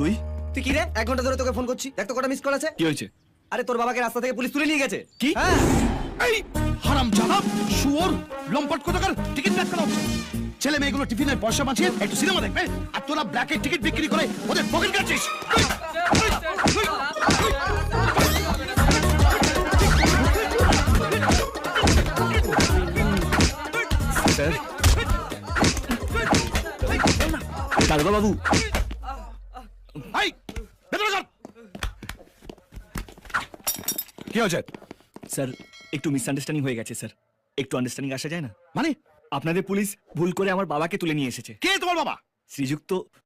তুই তুই কি রে? 1 ঘন্টা ধরে তোকে ফোন করছি, দেখ তো কটা মিস কল আছে। কি হয়েছে? আরে তোর বাবাকে রাস্তা থেকে পুলিশ তুলে নিয়ে গেছে। কি? হ্যাঁ। এই হারামজাদা শুয়োর লম্পট কোথাকার টিকিট ব্যাক করো। ছেলে মেয়েগুলো টিফিনের পয়সা বাঁচিয়ে একটু সিনেমা দেখবে আর তোরা ব্ল্যাকের টিকিট বিক্রি করে ওদের পকেট কাটছিস। স্যার দারোগা বাবু, এই ভেতরে চল। কি হয়েছে? স্যার একটু মিসআন্ডারস্ট্যান্ডিং হয়ে গেছে স্যার, একটু আন্ডারস্ট্যান্ডিং আসা যায় না? মানে আপনাদের পুলিশ ভুল করে আমার বাবাকে তুলে নিয়ে এসেছে। কে তোমার বাবা? শ্রীযুক্ত